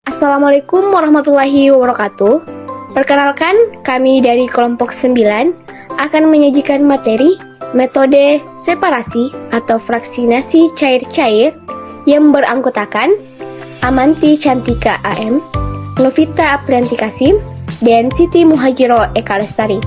Assalamualaikum warahmatullahi wabarakatuh. Perkenalkan, kami dari kelompok 9 akan menyajikan materi metode separasi atau fraksinasi cair-cair yang beranggotakan Amanti Cantika AM, Novita Aprianti Kasim, dan Siti Muhajiro Eka Lestari.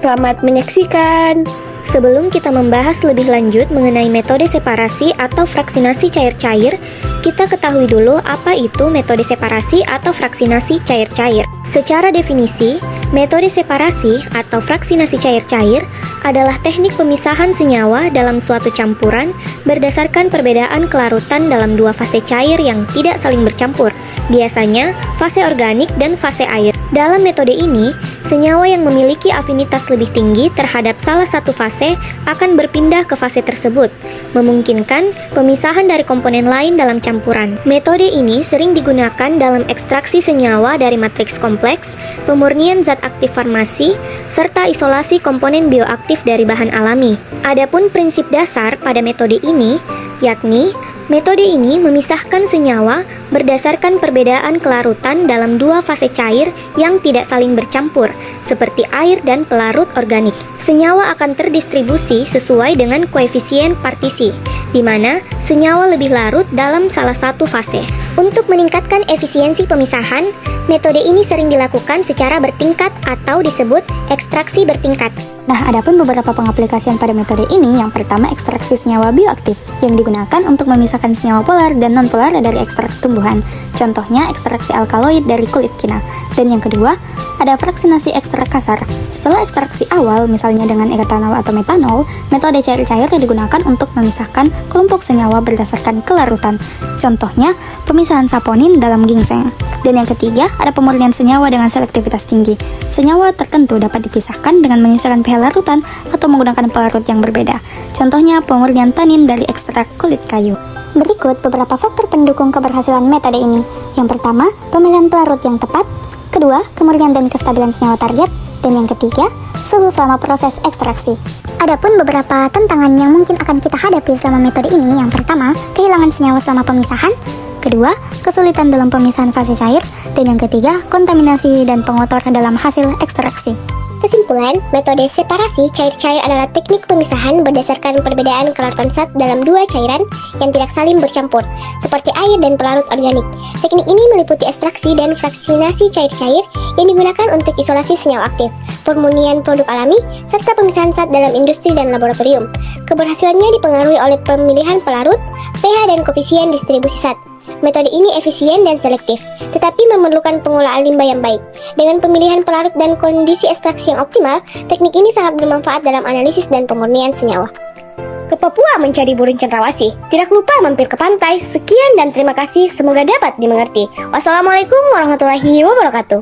Selamat menyaksikan. Sebelum kita membahas lebih lanjut mengenai metode separasi atau fraksinasi cair-cair, kita ketahui dulu apa itu metode separasi atau fraksinasi cair-cair. Secara definisi, metode separasi atau fraksinasi cair-cair adalah teknik pemisahan senyawa dalam suatu campuran berdasarkan perbedaan kelarutan dalam dua fase cair yang tidak saling bercampur, biasanya fase organik dan fase air. Dalam metode ini, senyawa yang memiliki afinitas lebih tinggi terhadap salah satu fase akan berpindah ke fase tersebut, memungkinkan pemisahan dari komponen lain dalam campuran. Metode ini sering digunakan dalam ekstraksi senyawa dari matriks kompleks, pemurnian zat aktif farmasi, serta isolasi komponen bioaktif dari bahan alami. Adapun prinsip dasar pada metode ini, yakni metode ini memisahkan senyawa berdasarkan perbedaan kelarutan dalam dua fase cair yang tidak saling bercampur, seperti air dan pelarut organik. Senyawa akan terdistribusi sesuai dengan koefisien partisi, di mana senyawa lebih larut dalam salah satu fase. Untuk meningkatkan efisiensi pemisahan, metode ini sering dilakukan secara bertingkat atau disebut ekstraksi bertingkat. Nah, adapun beberapa pengaplikasian pada metode ini, yang pertama ekstraksi senyawa bioaktif yang digunakan untuk memisahkan senyawa polar dan non-polar dari ekstrak tumbuhan. Contohnya ekstraksi alkaloid dari kulit kina. Dan yang kedua, ada fraksinasi ekstrak kasar. Setelah ekstraksi awal, misalnya dengan etanol atau metanol, metode cair-cair yang digunakan untuk memisahkan kelompok senyawa berdasarkan kelarutan. Contohnya, pemisahan saponin dalam ginseng. Dan yang ketiga, ada pemurnian senyawa dengan selektivitas tinggi. Senyawa tertentu dapat dipisahkan dengan menyesuaikan pH larutan atau menggunakan pelarut yang berbeda. Contohnya, pemurnian tanin dari ekstrak kulit kayu. Berikut beberapa faktor pendukung keberhasilan metode ini. Yang pertama, pemilihan pelarut yang tepat. Kedua, kemurnian dan kestabilan senyawa target. Dan yang ketiga, suhu selama proses ekstraksi. Adapun beberapa tantangan yang mungkin akan kita hadapi selama metode ini. Yang pertama, kehilangan senyawa selama pemisahan. Kedua, kesulitan dalam pemisahan fase cair. Dan yang ketiga, kontaminasi dan pengotor dalam hasil ekstraksi. Kesimpulan, metode separasi cair-cair adalah teknik pemisahan berdasarkan perbedaan kelarutan zat dalam dua cairan yang tidak saling bercampur, seperti air dan pelarut organik. Teknik ini meliputi ekstraksi dan fraksinasi cair-cair yang digunakan untuk isolasi senyawa aktif, pemurnian produk alami, serta pemisahan zat dalam industri dan laboratorium. Keberhasilannya dipengaruhi oleh pemilihan pelarut, pH dan koefisien distribusi zat. Metode ini efisien dan selektif, tetapi memerlukan pengolahan limbah yang baik. Dengan pemilihan pelarut dan kondisi ekstraksi yang optimal, teknik ini sangat bermanfaat dalam analisis dan pemurnian senyawa. Ke Papua mencari burung cendrawasih. Tidak lupa mampir ke pantai. Sekian dan terima kasih, semoga dapat dimengerti. Wassalamualaikum warahmatullahi wabarakatuh.